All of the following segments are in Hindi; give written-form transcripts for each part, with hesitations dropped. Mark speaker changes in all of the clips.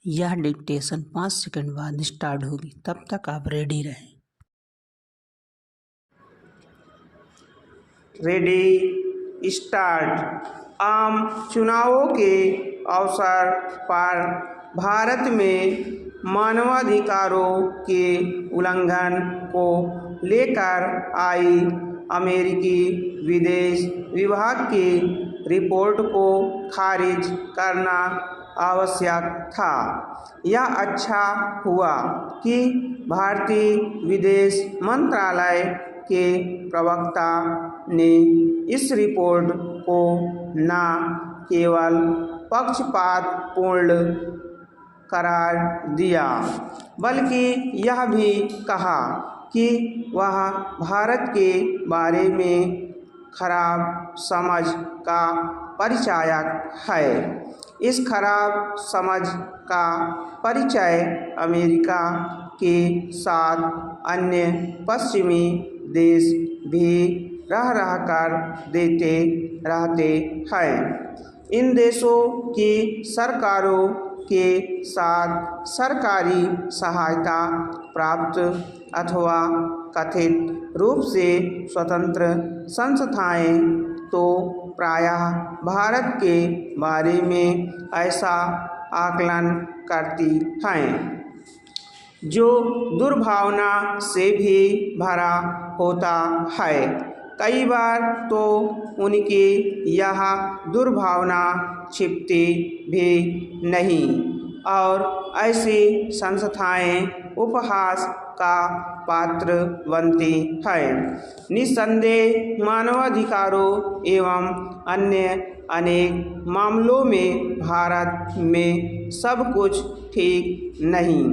Speaker 1: यह डिक्टेशन 5 सेकंड बाद स्टार्ट होगी, तब तक आप रेडी रहें।
Speaker 2: Ready start. आम चुनावों के अवसर पर भारत में मानवाधिकारों के उल्लंघन को लेकर आई अमेरिकी विदेश विभाग की रिपोर्ट को खारिज करना आवश्यक था। यह अच्छा हुआ कि भारतीय विदेश मंत्रालय के प्रवक्ता ने इस रिपोर्ट को न केवल पक्षपातपूर्ण करार दिया, बल्कि यह भी कहा कि वह भारत के बारे में खराब समझ का परिचायक है। इस खराब समझ का परिचय अमेरिका के साथ अन्य पश्चिमी देश भी रह कर देते रहते हैं। इन देशों की सरकारों के साथ सरकारी सहायता प्राप्त अथवा कथित रूप से स्वतंत्र संस्थाएं तो प्रायः भारत के बारे में ऐसा आकलन करती हैं जो दुर्भावना से भी भरा होता है। कई बार तो उनकी यह दुर्भावना छिपती भी नहीं और ऐसी संस्थाएं उपहास का पात्र बनती हैं। निस्संदेह मानवाधिकारों एवं अन्य अनेक मामलों में भारत में सब कुछ ठीक नहीं,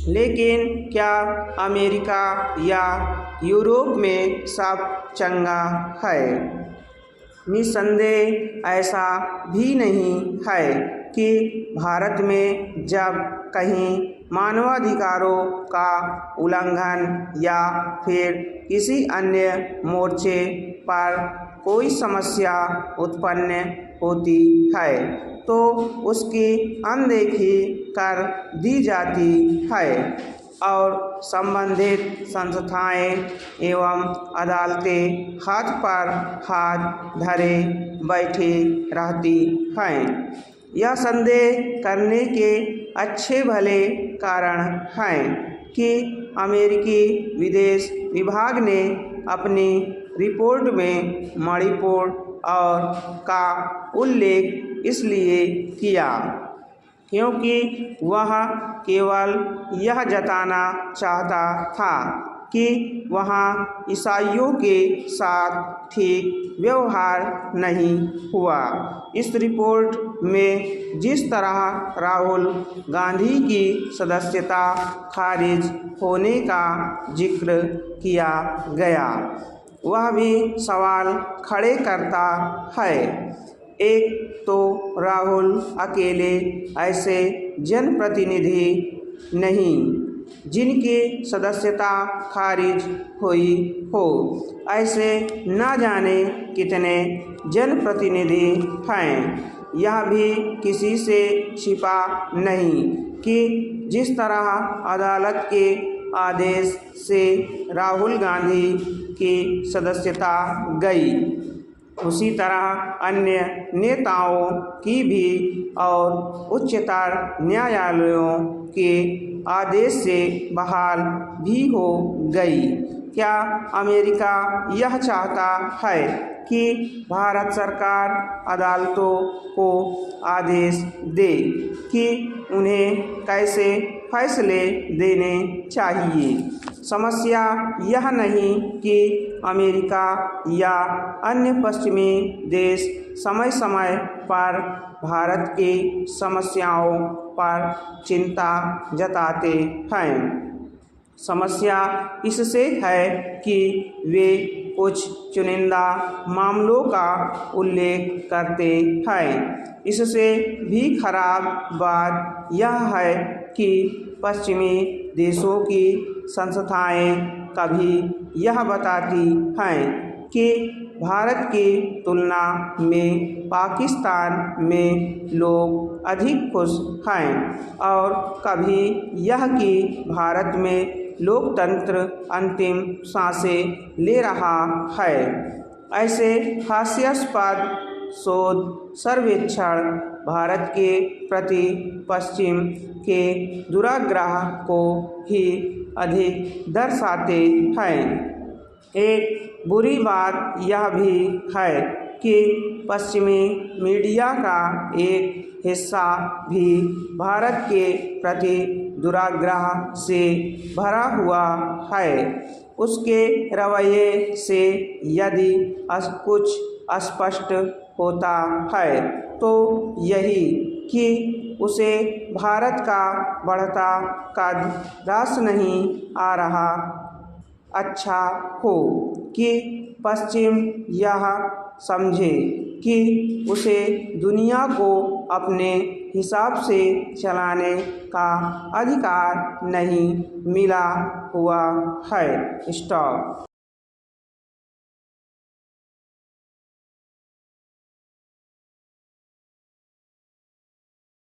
Speaker 2: लेकिन क्या अमेरिका या यूरोप में सब चंगा है? निस्संदेह ऐसा भी नहीं है कि भारत में जब कहीं मानवाधिकारों का उल्लंघन या फिर किसी अन्य मोर्चे पर कोई समस्या उत्पन्न होती है तो उसकी अनदेखी कर दी जाती है और संबंधित संस्थाएं एवं अदालतें हाथ पर हाथ धरे बैठी रहती हैं। यह संदेह करने के अच्छे भले कारण हैं कि अमेरिकी विदेश विभाग ने अपनी रिपोर्ट में मणिपुर और का उल्लेख इसलिए किया क्योंकि वह केवल यह जताना चाहता था कि वहाँ ईसाइयों के साथ ठीक व्यवहार नहीं हुआ। इस रिपोर्ट में जिस तरह राहुल गांधी की सदस्यता खारिज होने का जिक्र किया गया, वह भी सवाल खड़े करता है। एक तो राहुल अकेले ऐसे जनप्रतिनिधि नहीं जिनकी सदस्यता खारिज हुई हो, ऐसे न जाने कितने जनप्रतिनिधि हैं। यह भी किसी से छिपा नहीं कि जिस तरह अदालत के आदेश से राहुल गांधी की सदस्यता गई, उसी तरह अन्य नेताओं की भी और उच्चतर न्यायालयों के आदेश से बहाल भी हो गई। क्या अमेरिका यह चाहता है कि भारत सरकार अदालतों को आदेश दे कि उन्हें कैसे फैसले देने चाहिए? समस्या यह नहीं कि अमेरिका या अन्य पश्चिमी देश समय समय पर भारत की समस्याओं पर चिंता जताते हैं। समस्या इससे है कि वे कुछ चुनिंदा मामलों का उल्लेख करते हैं। इससे भी खराब बात यह है कि पश्चिमी देशों की संस्थाएं कभी यह बताती हैं कि भारत की तुलना में पाकिस्तान में लोग अधिक खुश हैं और कभी यह कि भारत में लोकतंत्र अंतिम सांसें ले रहा है। ऐसे हास्यास्पद शोध सर्वेक्षण भारत के प्रति पश्चिम के दुराग्रह को ही अधिक दर्शाते हैं। एक बुरी बात यह भी है कि पश्चिमी मीडिया का एक हिस्सा भी भारत के प्रति दुराग्रह से भरा हुआ है। उसके रवैये से यदि कुछ स्पष्ट होता है तो यही कि उसे भारत का बढ़ता कद रास नहीं आ रहा अच्छा हो कि पश्चिम यह समझे कि उसे दुनिया को अपने हिसाब से चलाने का अधिकार नहीं मिला हुआ है। स्टॉप।